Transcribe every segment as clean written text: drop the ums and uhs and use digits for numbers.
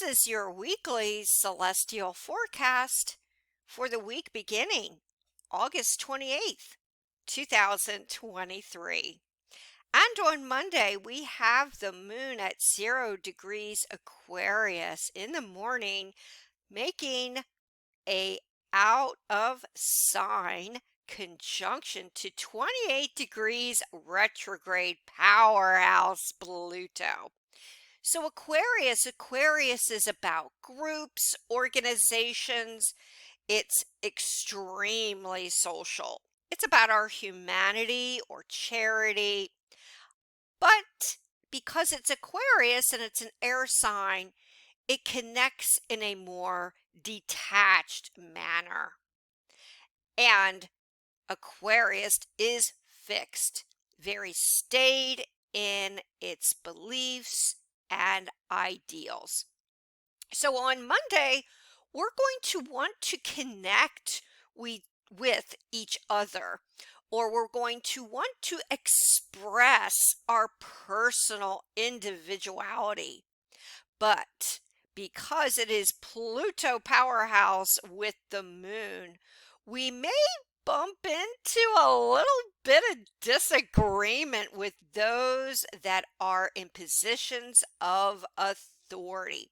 is your weekly celestial forecast for the week beginning August 28th, 2023. And on Monday, we have the moon at 0 degrees Aquarius in the morning, making a out of sign conjunction to 28 degrees retrograde powerhouse Pluto. So Aquarius is about groups, organizations. It's extremely social. It's about our humanity or charity. But because it's Aquarius and it's an air sign, it connects in a more detached manner. And Aquarius is fixed, very staid in its beliefs and ideals. So on Monday, we're going to want to connect with each other, or we're going to want to express our personal individuality. But because it is Pluto powerhouse with the moon, we may bump into a little bit of disagreement with those that are in positions of authority.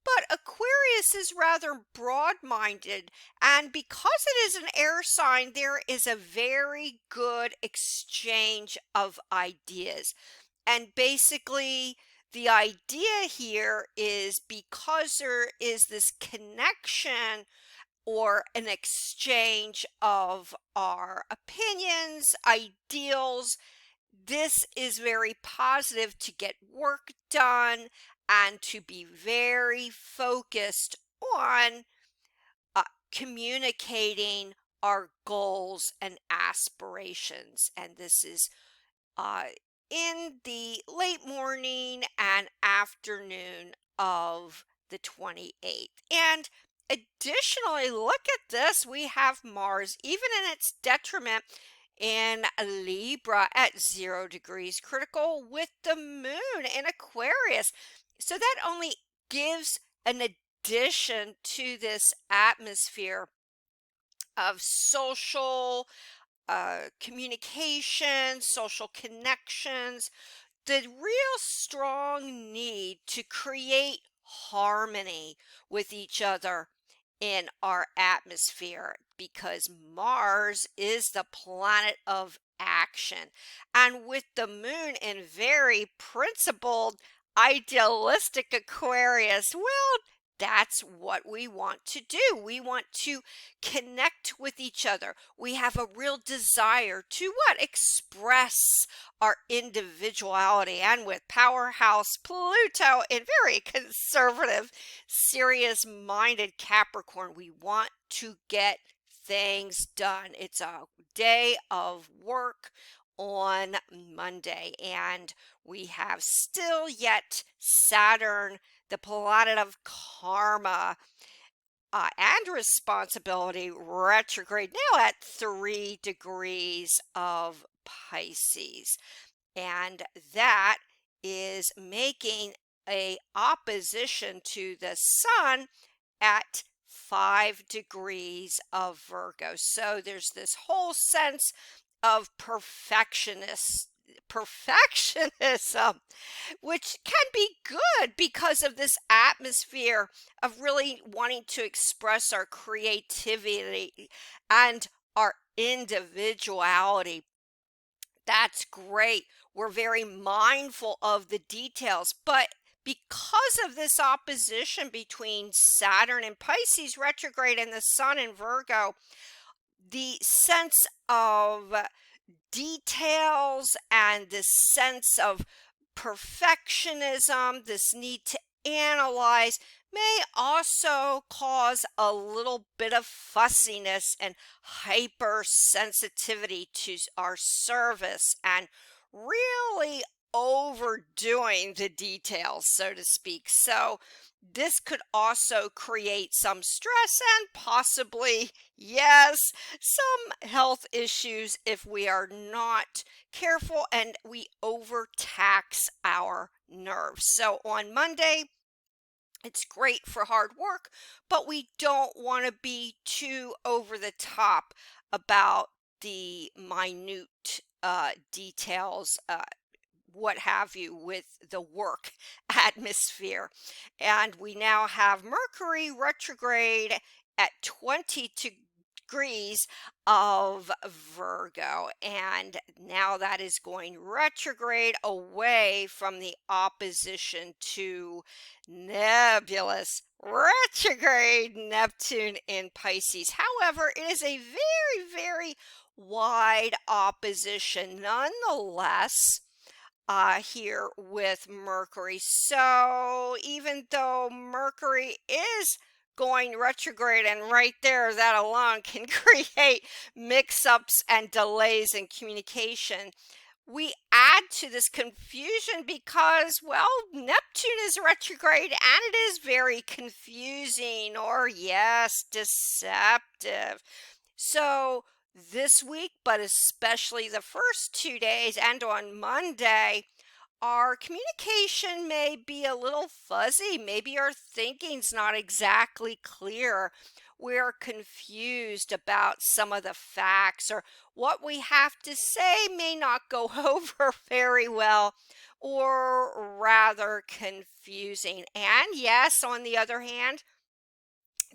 But Aquarius is rather broad-minded, and because it is an air sign, there is a very good exchange of ideas. And basically, the idea here is because there is this connection or an exchange of our opinions, ideals, this is very positive to get work done and to be very focused on uh, communicating our goals and aspirations. And this is uh, in the late morning and afternoon of the 28th. And additionally, look at this. We have Mars, even in its detriment, in Libra at 0 degrees critical with the moon in Aquarius. So that only gives an addition to this atmosphere of social communication, social connections, the real strong need to create harmony with each other in our atmosphere because Mars is the planet of action. And with the moon in very principled, idealistic Aquarius, well, that's what we want to do. We want to connect with each other. We have a real desire to what? Express our individuality. And with powerhouse Pluto in very conservative, serious minded Capricorn, we want to get things done. It's a day of work on Monday, and we have still yet Saturn, the planet of karma and responsibility, retrograde now at 3 degrees of Pisces. And that is making a opposition to the sun at 5 degrees of Virgo. So there's this whole sense of perfectionism, which can be good because of this atmosphere of really wanting to express our creativity and our individuality. That's great. We're very mindful of the details, but because of this opposition between Saturn and Pisces retrograde and the Sun in Virgo, the sense of details and this sense of perfectionism, this need to analyze, may also cause a little bit of fussiness and hypersensitivity to our service and really overdoing the details, so to speak. So this could also create some stress and possibly, yes, some health issues if we are not careful and we overtax our nerves. So on Monday, It's great for hard work, but we don't want to be too over the top about the minute details, what have you, with the work atmosphere. And we now have Mercury retrograde at 22 degrees of Virgo. And now that is going retrograde away from the opposition to nebulous retrograde Neptune in Pisces. However, it is a very, very wide opposition nonetheless here with Mercury. So even though Mercury is going retrograde, and right there, that alone can create mix ups and delays in communication, we add to this confusion because, well, Neptune is retrograde and it is very confusing or, yes, deceptive. So, this week, but especially the first 2 days and on Monday, our communication may be a little fuzzy. Maybe our thinking's not exactly clear. We're confused about some of the facts, or what we have to say may not go over very well, or rather confusing. And yes, on the other hand,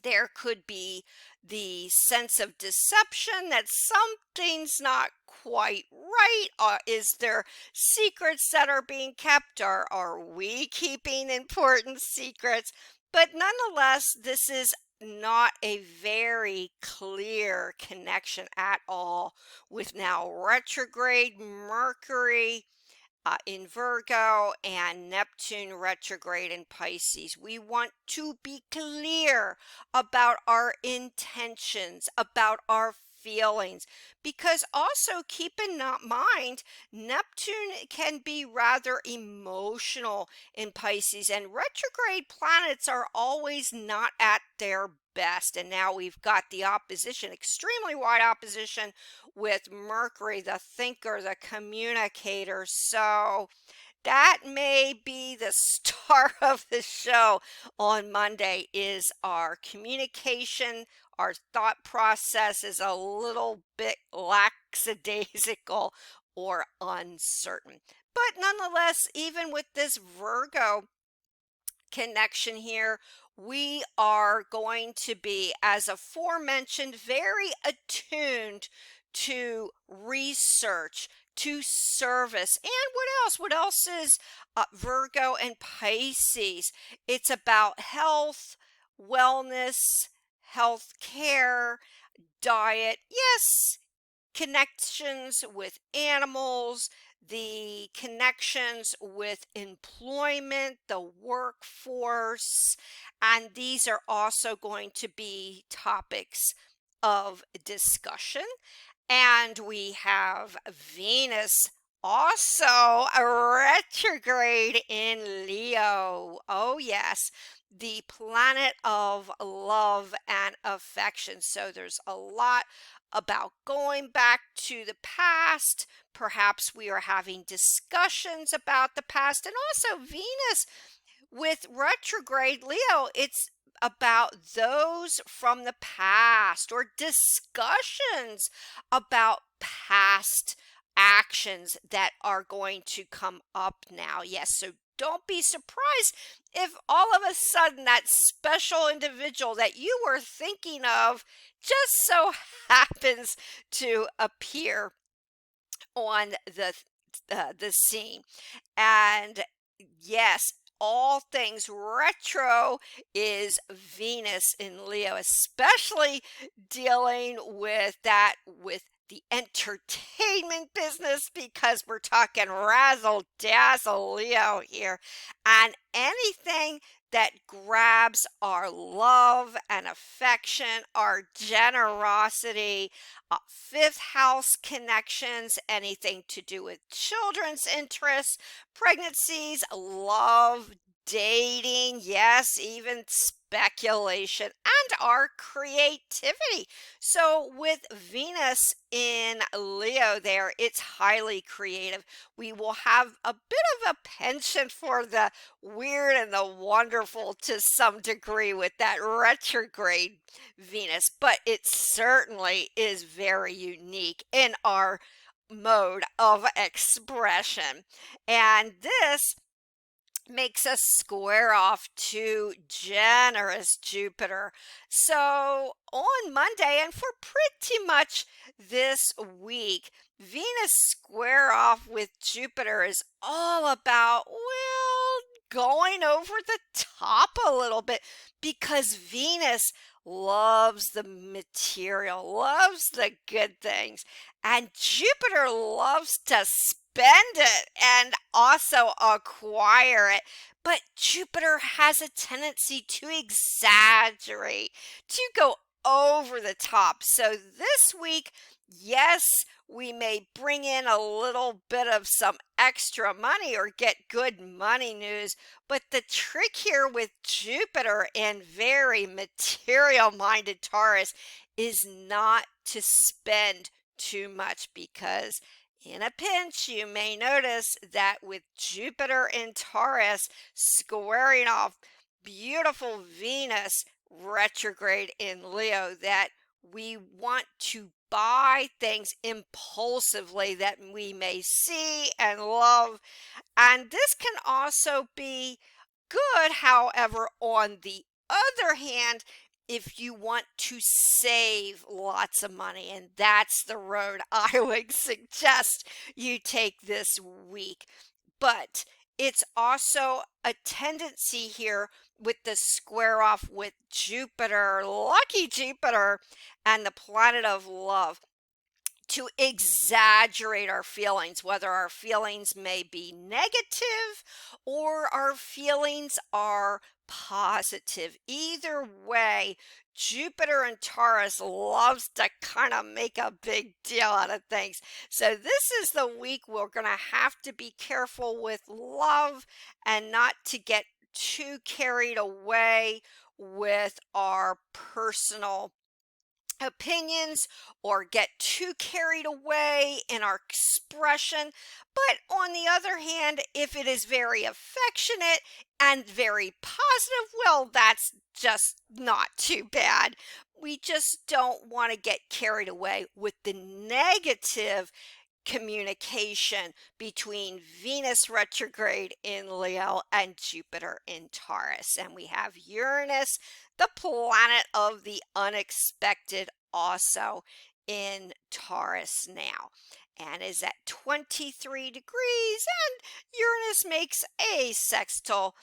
there could be the sense of deception that something's not quite right. Is there secrets that are being kept? Are we keeping important secrets? But nonetheless, this is not a very clear connection at all with now retrograde Mercury in Virgo and Neptune retrograde in Pisces. We want to be clear about our intentions, about our feelings, because also keep in mind Neptune can be rather emotional in Pisces, and retrograde planets are always not at their best. And now we've got the opposition, extremely wide opposition with Mercury, the thinker, the communicator. So that may be the star of the show on Monday is our communication. Our thought process is a little bit lackadaisical or uncertain. But nonetheless, even with this Virgo connection here, we are going to be, as aforementioned, very attuned to research, to service. And what else? What else is Virgo and Pisces? It's about health, wellness, health care, diet. Yes, connections with animals, the connections with employment, the workforce, and these are also going to be topics of discussion. And we have Venus also a retrograde in Leo. Oh, yes, the planet of love and affection. So there's a lot about going back to the past. Perhaps we are having discussions about the past. And also, Venus with retrograde Leo, it's about those from the past or discussions about past actions that are going to come up now. Yes, so don't be surprised if all of a sudden that special individual that you were thinking of just so happens to appear on the scene. And yes, all things retro is Venus in Leo, especially dealing with that with the entertainment business, because we're talking razzle dazzle Leo here, and anything that grabs our love and affection, our generosity, fifth house connections, anything to do with children's interests, pregnancies, love, dating, yes, even speculation, and our creativity. So, with Venus in Leo, there, it's highly creative. We will have a bit of a penchant for the weird and the wonderful to some degree with that retrograde Venus, but it certainly is very unique in our mode of expression. And this makes us square off to generous Jupiter. So on Monday, and for pretty much this week, Venus square off with Jupiter is all about, well, going over the top a little bit because Venus loves the material, loves the good things, and Jupiter loves to spend it and also acquire it. But Jupiter has a tendency to exaggerate, to go over the top. So this week, yes, we may bring in a little bit of some extra money or get good money news. But the trick here with Jupiter and very material minded Taurus is not to spend too much because in a pinch, you may notice that with Jupiter in Taurus squaring off beautiful Venus retrograde in Leo, that we want to buy things impulsively that we may see and love. And this can also be good, however, on the other hand, if you want to save lots of money, and that's the road I would suggest you take this week. But it's also a tendency here with the square off with Jupiter, lucky Jupiter, and the planet of love to exaggerate our feelings, whether our feelings may be negative or our feelings are positive. Either way, Jupiter and Taurus loves to kind of make a big deal out of things. So, this is the week we're going to have to be careful with love and not to get too carried away with our personal opinions or get too carried away in our expression. But on the other hand, if it is very affectionate and very positive, well, that's just not too bad. We just don't want to get carried away with the negative communication between Venus retrograde in Leo and Jupiter in Taurus. And we have Uranus, the planet of the unexpected, also in Taurus now, and is at 23 degrees. And Uranus makes a sextile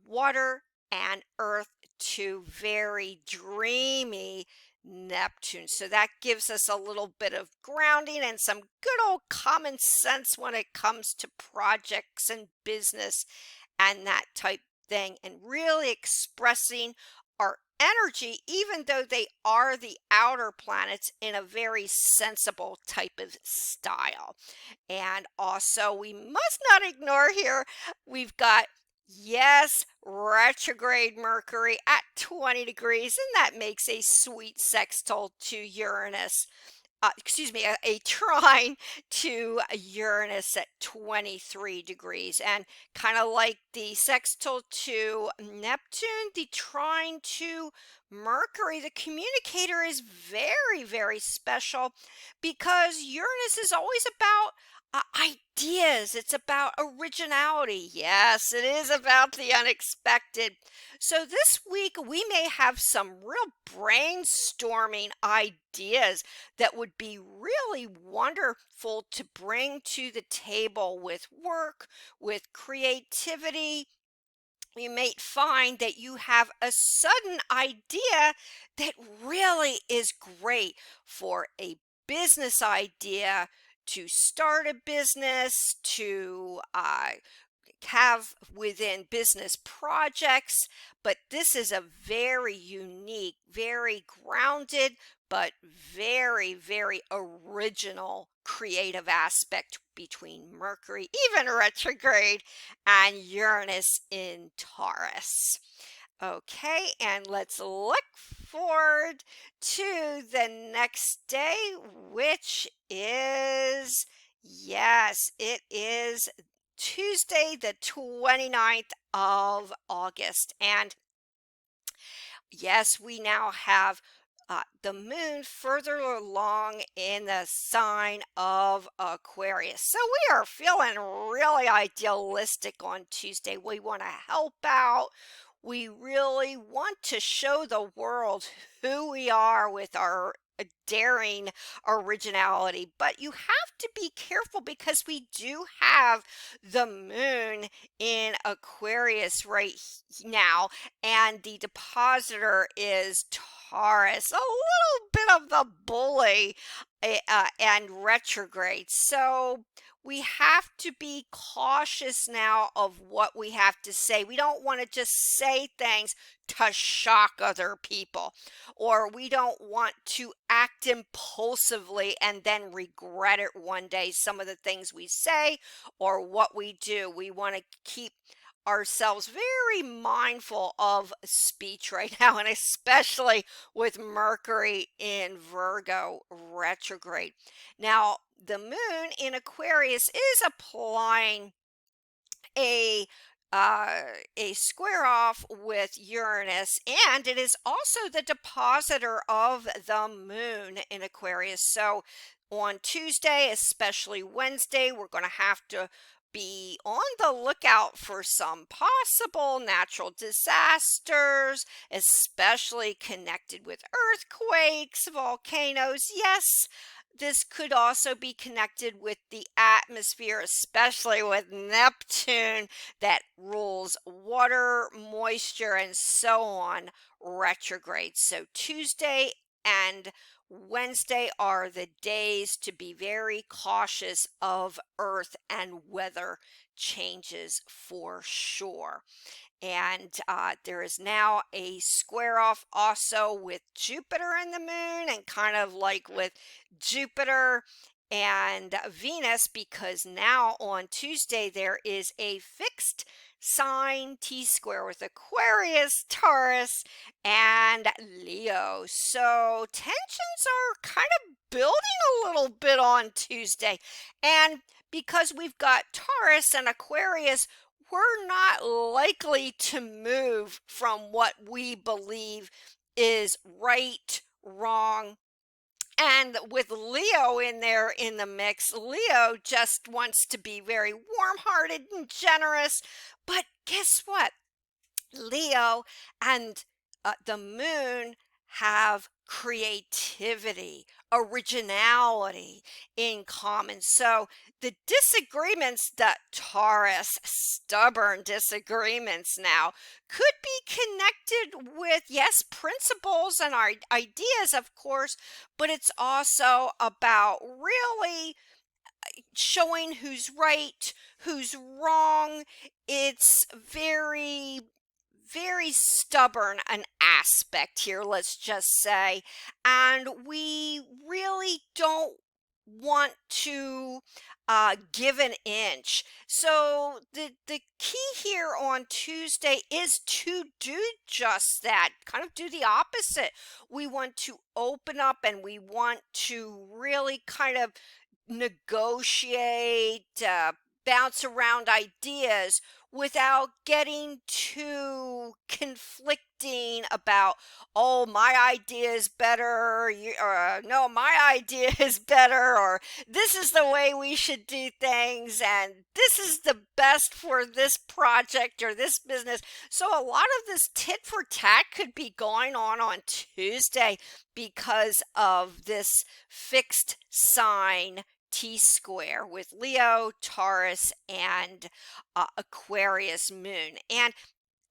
water and earth to very dreamy Neptune. So that gives us a little bit of grounding and some good old common sense when it comes to projects and business and that type thing, and really expressing our energy, even though they are the outer planets, in a very sensible type of style. And also, we must not ignore here, we've got, yes, retrograde Mercury at 20 degrees, and that makes a sweet sextile to Uranus. Excuse me, a trine to Uranus at 23 degrees. And kind of like the sextile to Neptune, the trine to Mercury, the communicator, is very, very special because Uranus is always about ideas. It's about originality. Yes, it is about the unexpected. So this week we may have some real brainstorming ideas that would be really wonderful to bring to the table with work, with creativity. You may find that you have a sudden idea that really is great for a business idea, to start a business, to have within business projects, but this is a very unique, very grounded, but very, very original creative aspect between Mercury, even retrograde, and Uranus in Taurus. Okay, and let's look forward to the next day, which is, yes, it is Tuesday, the 29th of August. And yes, we now have the moon further along in the sign of Aquarius. So we are feeling really idealistic on Tuesday. We want to help out. We really want to show the world who we are with our daring originality. But you have to be careful because we do have the moon in Aquarius now, and the depositor is Taurus, a little bit of the bully and retrograde. So we have to be cautious now of what we have to say. We don't want to just say things to shock other people, or we don't want to act impulsively and then regret it one day. Some of the things we say or what we do, we want to keep ourselves very mindful of speech right now, and especially with Mercury in Virgo retrograde. Now, the moon in Aquarius is applying a uh, a square off with Uranus, and it is also the depositor of the moon in Aquarius. So on Tuesday, especially Wednesday, we're going to have to be on the lookout for some possible natural disasters, especially connected with earthquakes, volcanoes. Yes, this could also be connected with the atmosphere, especially with Neptune that rules water, moisture, and so on retrograde. So Tuesday and Wednesday are the days to be very cautious of earth and weather changes for sure. And there is now a square off also with Jupiter and the moon, and kind of like with Jupiter and Venus, because now on Tuesday there is a fixed sign T square with Aquarius, Taurus, and Leo. So tensions are kind of building a little bit on Tuesday. And because we've got Taurus and Aquarius, we're not likely to move from what we believe is right, wrong. And with Leo in there in the mix, Leo just wants to be very warm hearted and generous. But guess what? Leo and the moon have creativity, originality in common. So the disagreements that Taurus, stubborn disagreements now, could be connected with, yes, principles and our ideas, of course, but it's also about really showing who's right, who's wrong. It's very, very stubborn an aspect here, let's just say. And we really don't want to give an inch. So the key here on Tuesday is to do just that, kind of do the opposite. We want to open up, and we want to really kind of negotiate, bounce around ideas without getting too conflicting about, oh, my idea is better, or no, my idea is better, or this is the way we should do things, and this is the best for this project or this business. So a lot of this tit for tat could be going on Tuesday because of this fixed sign T square with Leo, Taurus, and Aquarius moon. And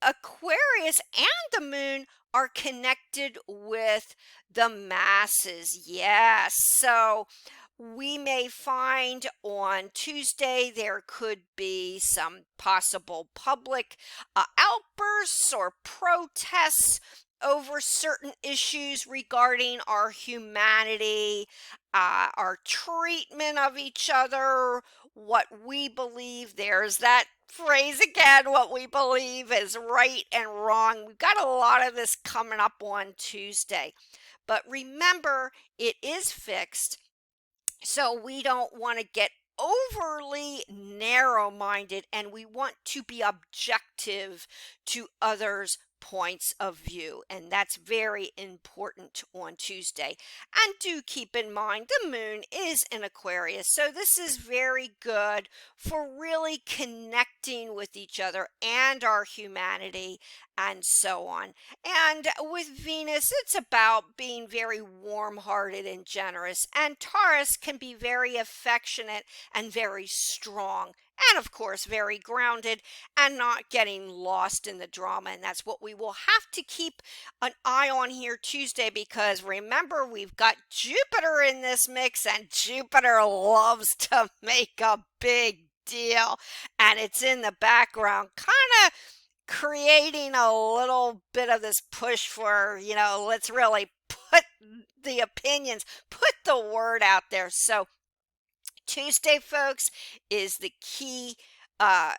Aquarius and the moon are connected with the masses. Yes. So We may find on Tuesday there could be some possible public outbursts or protests over certain issues regarding our humanity, our treatment of each other, what we believe. There's that phrase again, what we believe is right and wrong. We've got a lot of this coming up on Tuesday. But remember, it is fixed, so we don't want to get overly narrow minded, and we want to be objective to others' points of view. And that's very important on Tuesday. And do keep in mind the moon is in Aquarius. So this is very good for really connecting with each other and our humanity and so on. And with Venus, it's about being very warm hearted and generous. And Taurus can be very affectionate and very strong. And of course, very grounded and not getting lost in the drama. And that's what we will have to keep an eye on here Tuesday, because remember, we've got Jupiter in this mix, and Jupiter loves to make a big deal. And it's in the background, kind of creating a little bit of this push for, let's really put the opinions, put the word out there. So Tuesday, folks, is the key, uh,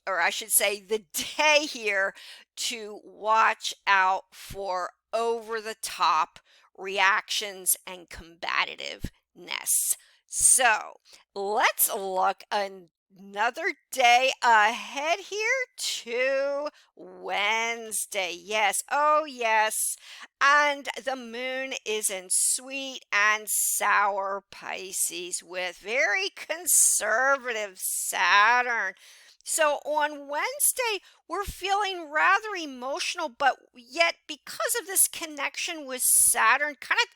or I should say, the day here to watch out for over the top reactions and combativeness. So let's look another day ahead here to Wednesday. Yes, oh yes. And the moon is in sweet and sour Pisces with very conservative Saturn. So on Wednesday, we're feeling rather emotional, but yet because of this connection with Saturn, kind of,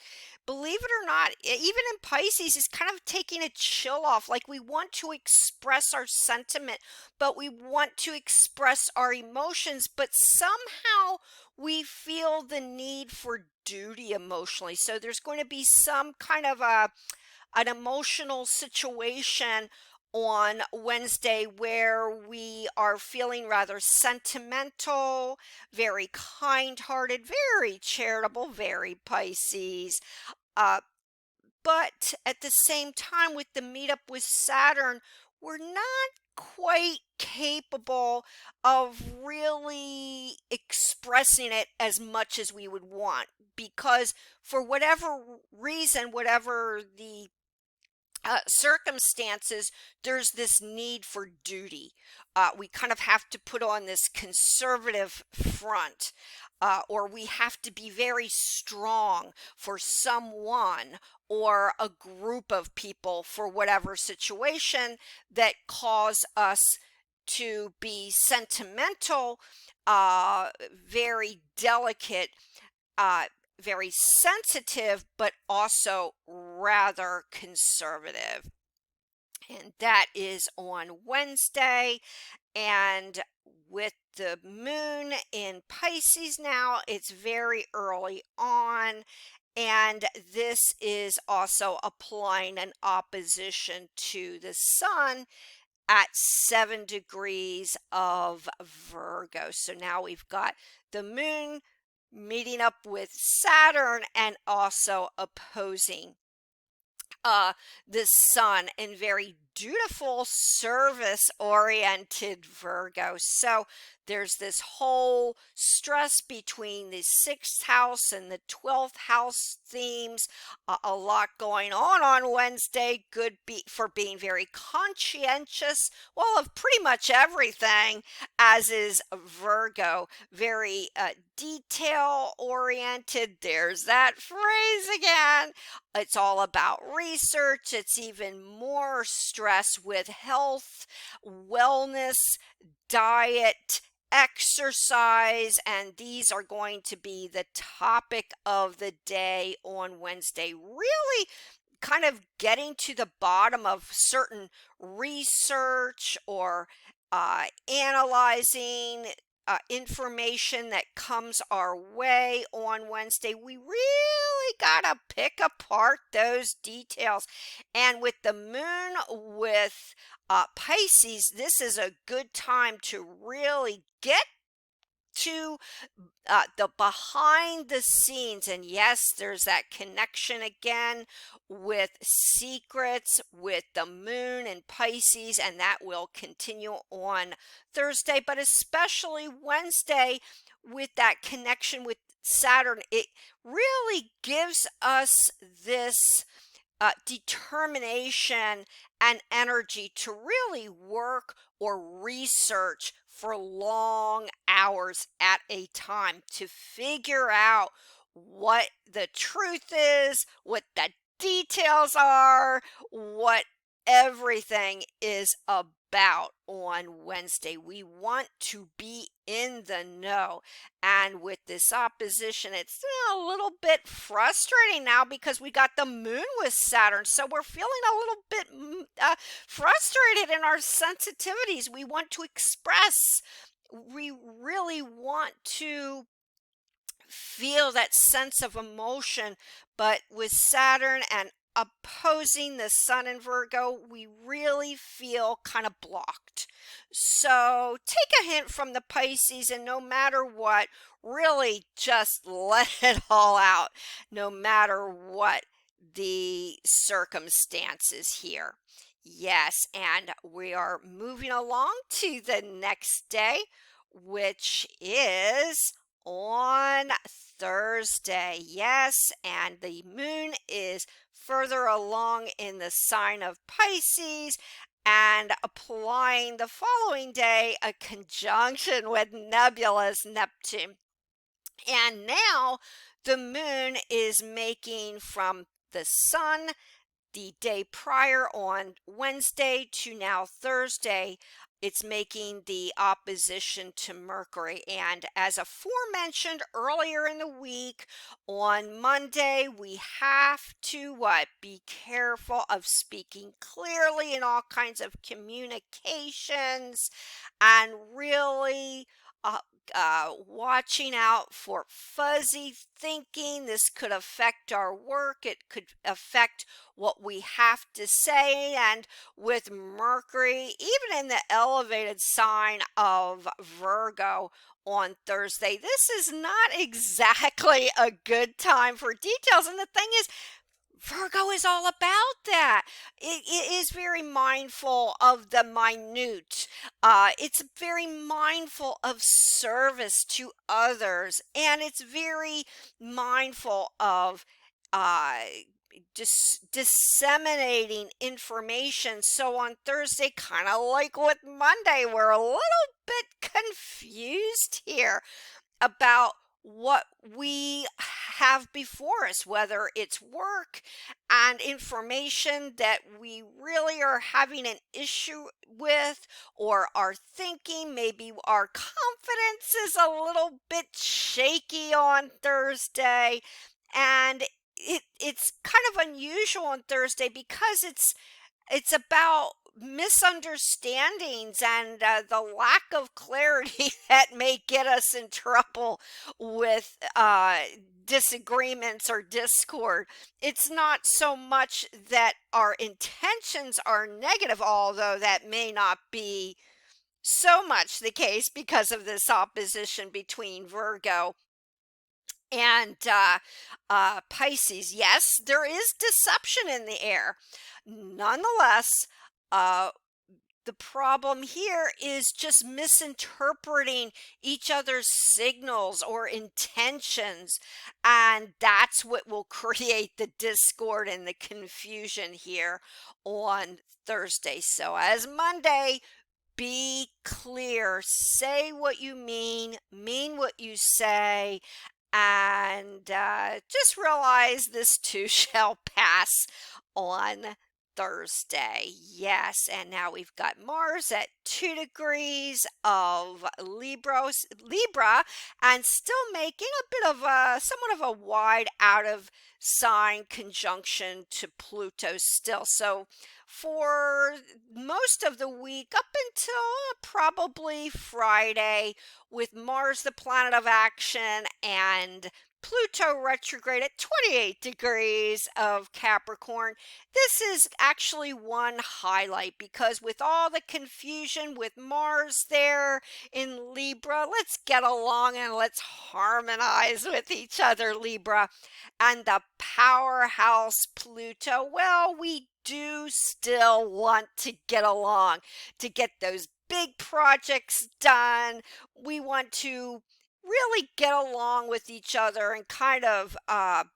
believe it or not, even in Pisces, is kind of taking a chill off. Like, we want to express our sentiment, but we want to express our emotions, but somehow we feel the need for duty emotionally. So there's going to be some kind of an emotional situation on Wednesday where we are feeling rather sentimental, very kind-hearted, very charitable, very Pisces. Uh, but at the same time, with the meetup with Saturn, we're not quite capable of really expressing it as much as we would want, because for whatever reason, whatever the circumstances, there's this need for duty. We kind of have to put on this conservative front, or we have to be very strong for someone or a group of people for whatever situation that cause us to be sentimental, very delicate, uh, very sensitive, but also rather conservative. And that is on Wednesday. And with the moon in Pisces now, it's very early on. And this is also applying an opposition to the sun at 7 degrees of Virgo. So now we've got the moon meeting up with Saturn and also opposing uh, the sun in very dutiful, service oriented Virgo. So there's this whole stress between the sixth house and the 12th house themes. A lot going on Wednesday. Good for being very conscientious, well, of pretty much everything, as is Virgo. Very detail oriented. There's that phrase again. It's all about research. It's even more stress with health, wellness, diet, exercise, and these are going to be the topic of the day on Wednesday. Really kind of getting to the bottom of certain research, or analyzing information that comes our way on Wednesday. We really really got to pick apart those details. And with the moon with Pisces, this is a good time to really get to the behind the scenes. And yes, there's that connection again with secrets with the moon and Pisces, and that will continue on Thursday, but especially Wednesday with that connection with Saturn. It really gives us this determination and energy to really work or research for long hours at a time to figure out what the truth is, what the details are, what everything is about on Wednesday. We want to be in the know. And with this opposition, it's a little bit frustrating now because we got the moon with Saturn. So we're feeling a little bit frustrated in our sensitivities. We want to express. We really want to feel that sense of emotion, but with Saturn and opposing the sun in Virgo, we really feel kind of blocked. So take a hint from the Pisces, and no matter what, really just let it all out, no matter what the circumstances here. Yes, and we are moving along to the next day, which is on Thursday. Yes, and the moon is further along in the sign of Pisces and applying the following day a conjunction with nebulous Neptune. And now the moon is making from the sun the day prior on Wednesday to now Thursday, it's making the opposition to Mercury. And as aforementioned earlier in the week, on Monday, we have to what? Be careful of speaking clearly in all kinds of communications and really watching out for fuzzy thinking. This could affect our work. It could affect what we have to say. And with Mercury, even in the elevated sign of Virgo on Thursday, this is not exactly a good time for details. And the thing is, Virgo is all about that. It is very mindful of the minute. It's very mindful of service to others, and it's very mindful of uh, disseminating information. So on Thursday, kind of like with Monday, we're a little bit confused here about what we have before us, whether it's work and information that we really are having an issue with, or our thinking. Maybe our confidence is a little bit shaky on Thursday. And it's kind of unusual on Thursday because it's about misunderstandings and the lack of clarity that may get us in trouble with disagreements or discord. It's not so much that our intentions are negative, although that may not be so much the case because of this opposition between Virgo and Pisces. Yes, there is deception in the air. Nonetheless, uh, the problem here is just misinterpreting each other's signals or intentions. And that's what will create the discord and the confusion here on Thursday. So, as Monday, be clear, say what you mean what you say, and just realize this too shall pass on Thursday. Yes, and now we've got Mars at 2 degrees of Libra, and still making a bit of a somewhat of a wide out of sign conjunction to Pluto still. So for most of the week up until probably Friday, with Mars the planet of action and Pluto retrograde at 28 degrees of Capricorn. This is actually one highlight because with all the confusion with Mars there in Libra, let's get along and let's harmonize with each other, Libra. And the powerhouse Pluto, well, we do still want to get along, to get those big projects done. We want to really get along with each other and kind of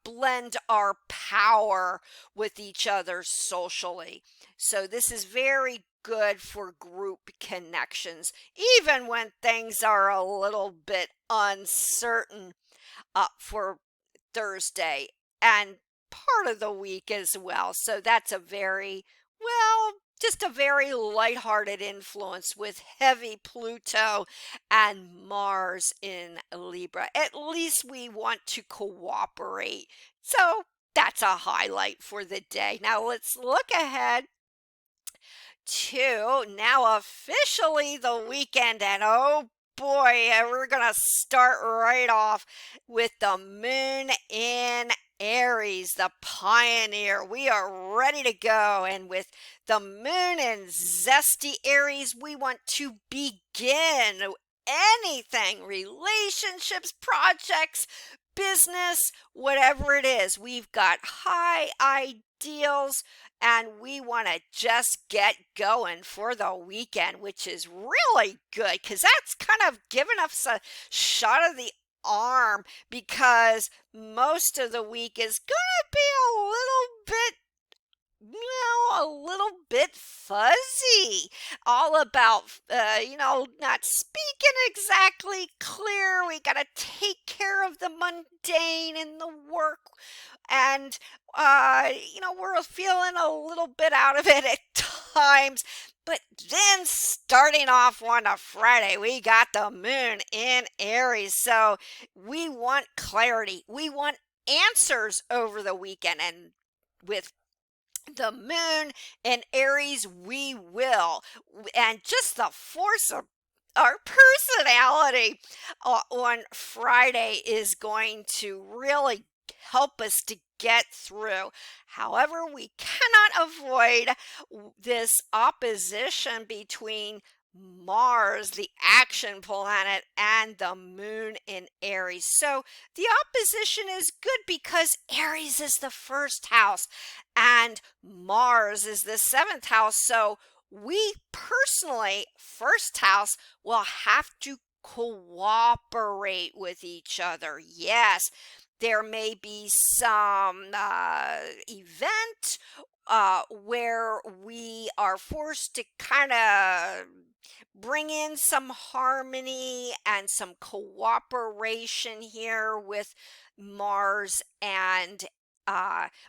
blend our power with each other socially. So this is very good for group connections, even when things are a little bit uncertain for Thursday and part of the week as well. So that's a very, well, just a very lighthearted influence with heavy Pluto and Mars in Libra. At least we want to cooperate. So that's a highlight for the day. Now let's look ahead to now officially the weekend. And oh boy, we're going to start right off with the moon in Aries, the pioneer. We are ready to go. And with the moon in zesty Aries, we want to begin anything, relationships, projects, business, whatever it is. We've got high ideals and we want to just get going for the weekend, which is really good because that's kind of giving us a shot of the arm because most of the week is going to be a little bit fuzzy, all about, not speaking exactly clear. We got to take care of the mundane and the work. And, we're feeling a little bit out of it at times. But then starting off on a Friday, we got the moon in Aries. So we want clarity. We want answers over the weekend. And with the moon in Aries, we will. And just the force of our personality on Friday is going to really help us to get through. However, we cannot avoid this opposition between Mars, the action planet, and the moon in Aries. So the opposition is good because Aries is the first house and Mars is the seventh house. So we personally, first house, will have to cooperate with each other. Yes, there may be some event where we are forced to kind of bring in some harmony and some cooperation here with Mars and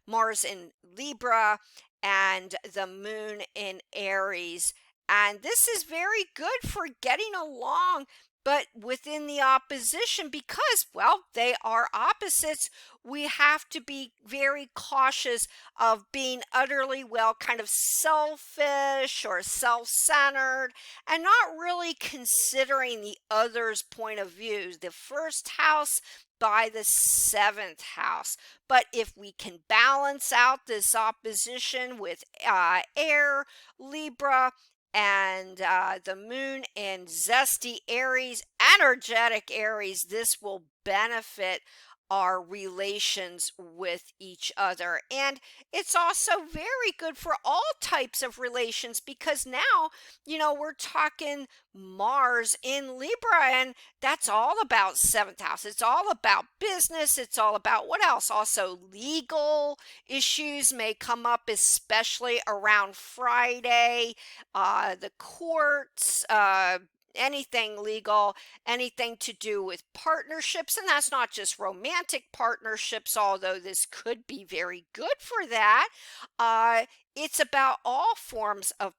Mars in Libra and the moon in Aries. And this is very good for getting along, but within the opposition, because, well, they are opposites, we have to be very cautious of being utterly, well, kind of selfish or self-centered and not really considering the other's point of view. The first house by the seventh house. But if we can balance out this opposition with air, Libra, and the moon in zesty Aries, energetic Aries, this will benefit our relations with each other. And it's also very good for all types of relations because now, we're talking Mars in Libra, and that's all about seventh house. It's all about business. It's all about what else? Also, legal issues may come up, especially around Friday, the courts, anything legal, anything to do with partnerships. And that's not just romantic partnerships, although this could be very good for that. It's about all forms of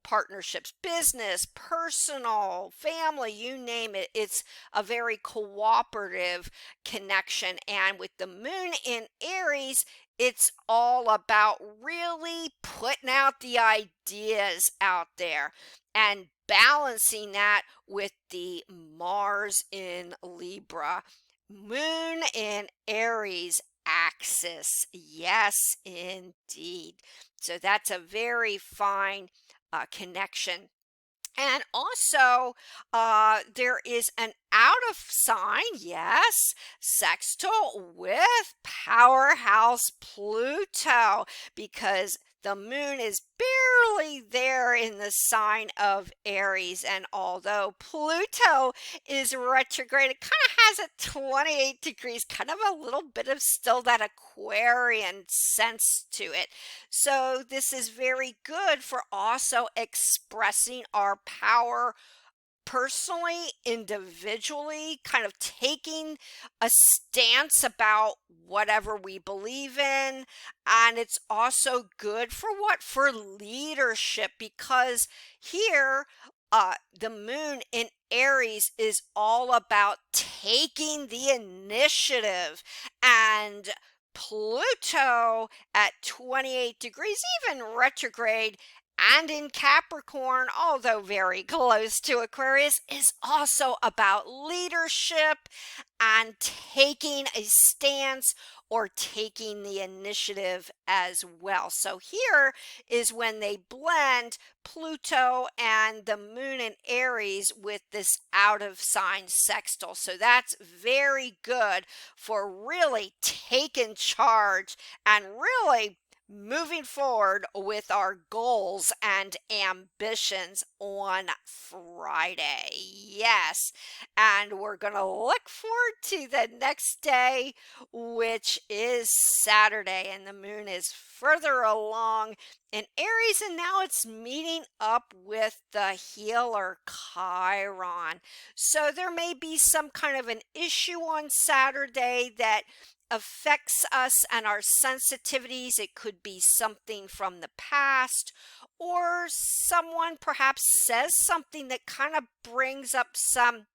partnerships, business, personal, family, you name it. It's a very cooperative connection. And with the moon in Aries, it's all about really putting out the ideas out there and balancing that with the Mars in Libra. Moon in Aries axis. Yes, indeed. So that's a very fine connection. And also, there is an out of sign, yes, sextile with powerhouse Pluto, because the moon is barely there in the sign of Aries. And although Pluto is retrograde, it kind of has a 28 degrees, kind of a little bit of still that Aquarian sense to it. So this is very good for also expressing our power personally, individually, kind of taking a stance about whatever we believe in. And it's also good for what? For leadership, because here, the moon in Aries is all about taking the initiative, and Pluto at 28 degrees, even retrograde, and in Capricorn, although very close to Aquarius, is also about leadership and taking a stance or taking the initiative as well. So here is when they blend Pluto and the moon in Aries with this out of sign sextile. So that's very good for really taking charge and really moving forward with our goals and ambitions on Friday. Yes. And we're going to look forward to the next day, which is Saturday. And the moon is further along in Aries. And now it's meeting up with the healer Chiron. So there may be some kind of an issue on Saturday that affects us and our sensitivities. It could be something from the past, or someone perhaps says something that kind of brings up some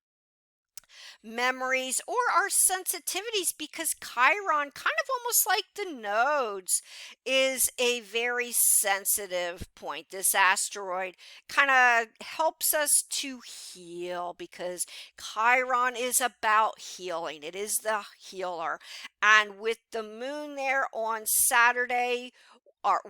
memories or our sensitivities, because Chiron, kind of almost like the nodes, is a very sensitive point. This asteroid kind of helps us to heal, because Chiron is about healing. It is the healer. And with the moon there on Saturday,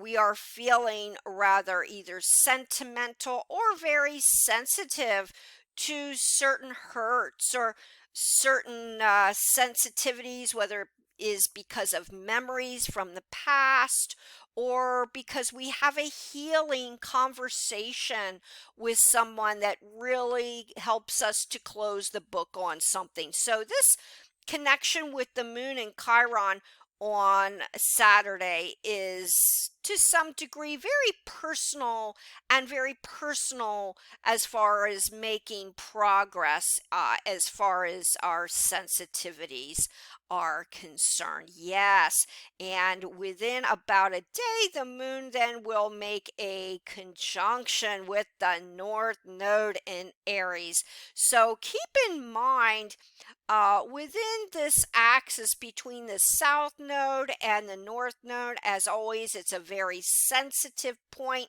we are feeling rather either sentimental or very sensitive to certain hurts or certain sensitivities, whether it is because of memories from the past or because we have a healing conversation with someone that really helps us to close the book on something. So this connection with the moon and Chiron on Saturday is to some degree very personal, and very personal as far as making progress, as far as our sensitivities are concerned. Yes, and within about a day, the moon then will make a conjunction with the North Node in Aries. So keep in mind, within this axis between the South Node and the North Node, as always, it's a very sensitive point.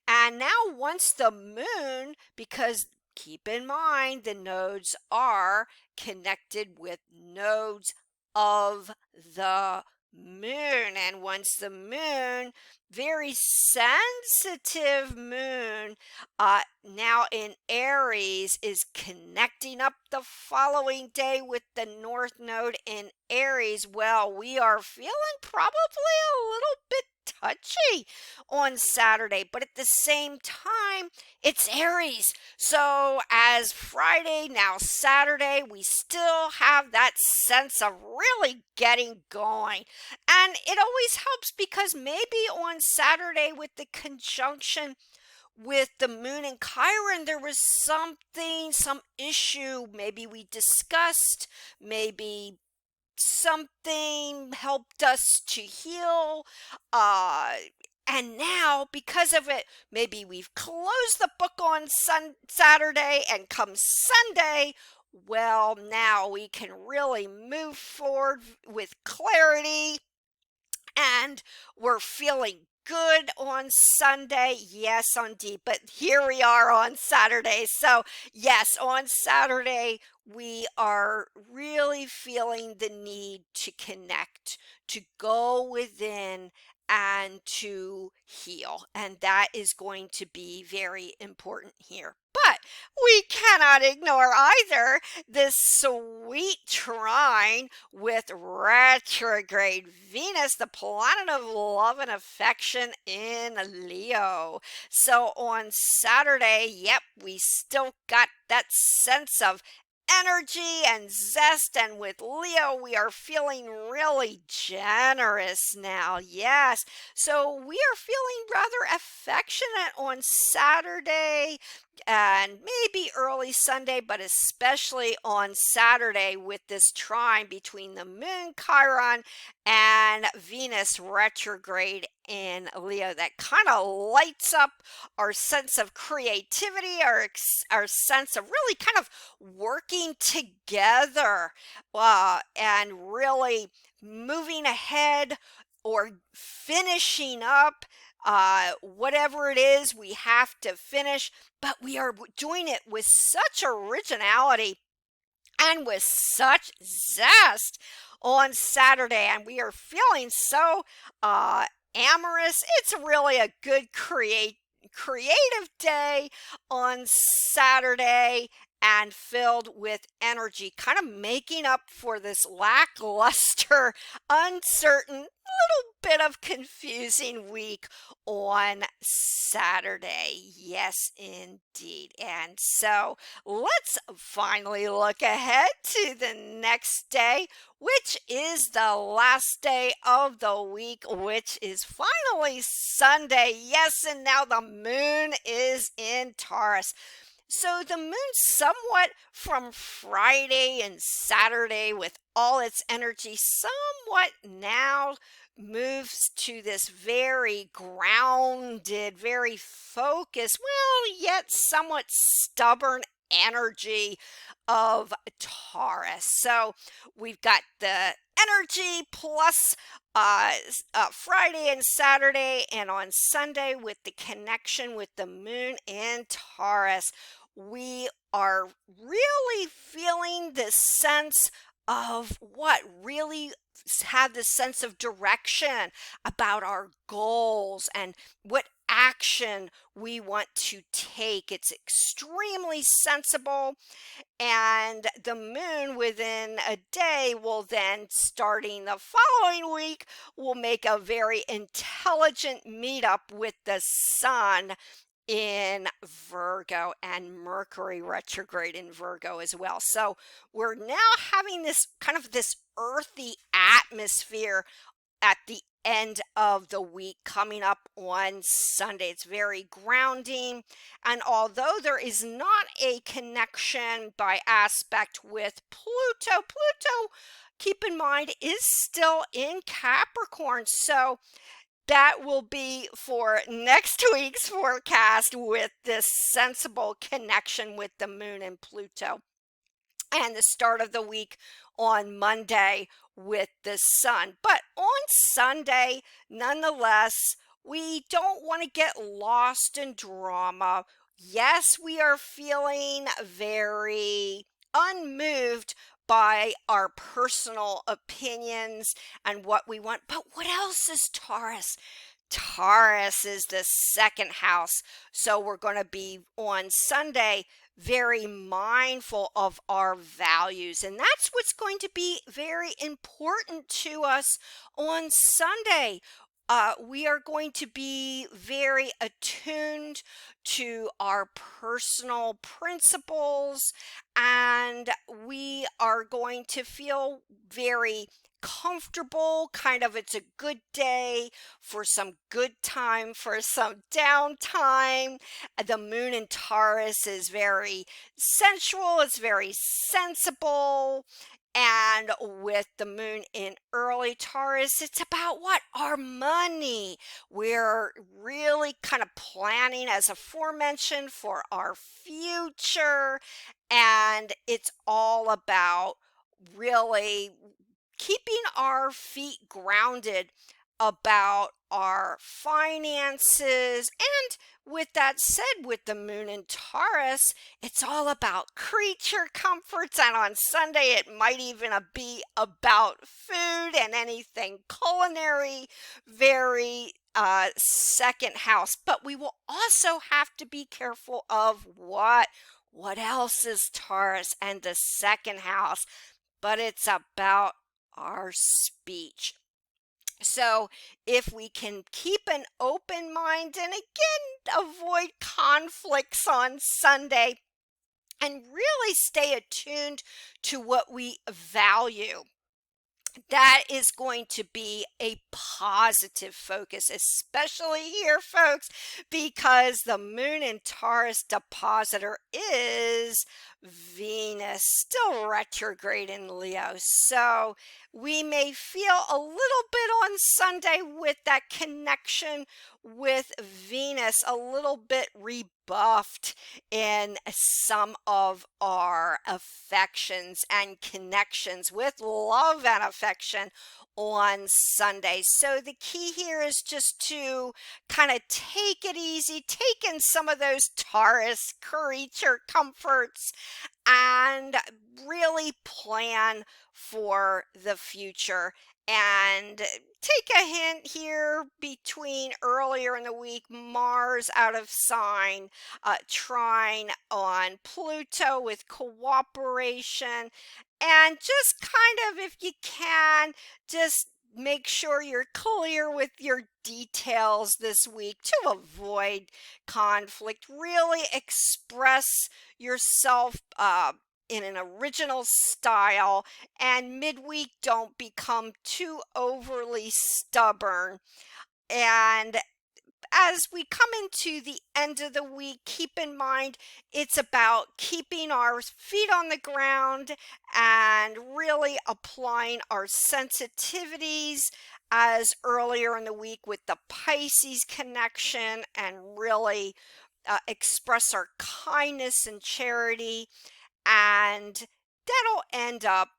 And now, once the moon, because keep in mind the nodes are connected with nodes of the moon, and once the moon, very sensitive moon, now in Aries, is connecting up the following day with the North Node in Aries, well, we are feeling probably a little bit touchy on Saturday, but at the same time, it's Aries. So, as Friday, now Saturday, we still have that sense of really getting going. And it always helps, because maybe on Saturday, with the conjunction with the moon and Chiron, there was something, some issue, maybe we discussed, maybe something helped us to heal. Uh, and now, because of it, maybe we've closed the book on Saturday, and come Sunday, well, now we can really move forward with clarity, and we're feeling good on Sunday. Yes, indeed. But here we are on Saturday. So, yes, on Saturday, we are really feeling the need to connect, to go within, and to heal. And that is going to be very important here. But we cannot ignore either this sweet trine with retrograde Venus, the planet of love and affection in Leo. So on Saturday, yep, we still got that sense of energy and zest, and with Leo we are feeling really generous now. Yes, so we are feeling rather affectionate on Saturday and maybe early Sunday, but especially on Saturday with this trine between the moon Chiron and Venus retrograde in Leo that kind of lights up our sense of creativity, our sense of really kind of working together and really moving ahead or finishing up whatever it is we have to finish, but we are doing it with such originality and with such zest on Saturday, and we are feeling so uh, amorous. It's really a good creative day on Saturday and filled with energy, kind of making up for this lackluster, uncertain, little bit of confusing week on Saturday. Yes, indeed. And so let's finally look ahead to the next day, which is the last day of the week, which is finally Sunday. Yes, and now the moon is in Taurus. So the moon somewhat from Friday and Saturday with all its energy somewhat now moves to this very grounded, very focused, well, yet somewhat stubborn energy of Taurus. So we've got the energy plus Friday and Saturday, and on Sunday with the connection with the moon in Taurus, we are really feeling this sense of what really have this sense of direction about our goals and what action we want to take. It's extremely sensible, and the moon within a day will then, starting the following week, will make a very intelligent meetup with the sun in Virgo and Mercury retrograde in Virgo as well. So we're now having this kind of this earthy atmosphere at the end of the week coming up on Sunday. It's very grounding. And although there is not a connection by aspect with Pluto, keep in mind, is still in Capricorn. So that will be for next week's forecast with this sensible connection with the moon and Pluto, and the start of the week on Monday with the sun. But on Sunday, nonetheless, we don't want to get lost in drama. Yes, we are feeling very unmoved by our personal opinions and what we want. But what else is Taurus? Taurus is the second house. So we're going to be on Sunday very mindful of our values. And that's what's going to be very important to us on Sunday. We are going to be very attuned to our personal principles, and we are going to feel very comfortable. Kind of, it's a good day for some good time, for some downtime. The moon in Taurus is very sensual, it's very sensible. And with the moon in early Taurus, it's about what? Our money. We're really kind of planning, as aforementioned, for our future. And it's all about really keeping our feet grounded about our finances. And with that said, with the moon in Taurus, it's all about creature comforts. And on Sunday, it might even be about food and anything culinary, very second house. But we will also have to be careful of what else is Taurus and the second house, but it's about our speech. So, if we can keep an open mind and again avoid conflicts on Sunday and really stay attuned to what we value, that is going to be a positive focus, especially here, folks, because the moon in Taurus depositor is Venus, still retrograde in Leo. So we may feel a little bit on Sunday with that connection with Venus, a little bit rebuffed in some of our affections and connections with love and affection on Sunday. So the key here is just to kind of take it easy, take in some of those Taurus creature comforts, and really plan for the future. And take a hint here between earlier in the week, Mars out of sign, trine on Pluto with cooperation. And just kind of, if you can, just make sure you're clear with your details this week to avoid conflict. Really express yourself in an original style, and midweek don't become too overly stubborn. And as we come into the end of the week, keep in mind it's about keeping our feet on the ground and really applying our sensitivities as earlier in the week with the Pisces connection, and really express our kindness and charity. And that'll end up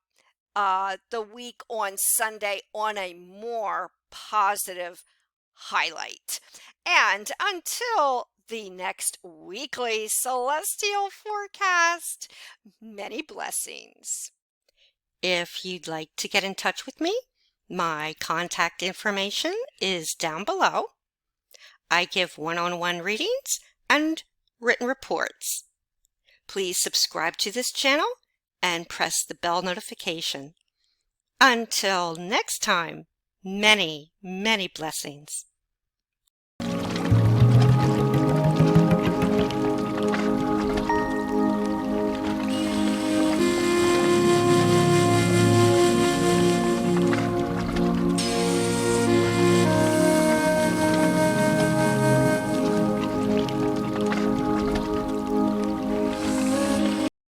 the week on Sunday on a more positive highlight. And until the next weekly celestial forecast, many blessings. If you'd like to get in touch with me, my contact information is down below. I give one-on-one readings and written reports. Please subscribe to this channel and press the bell notification. Until next time, many, many blessings.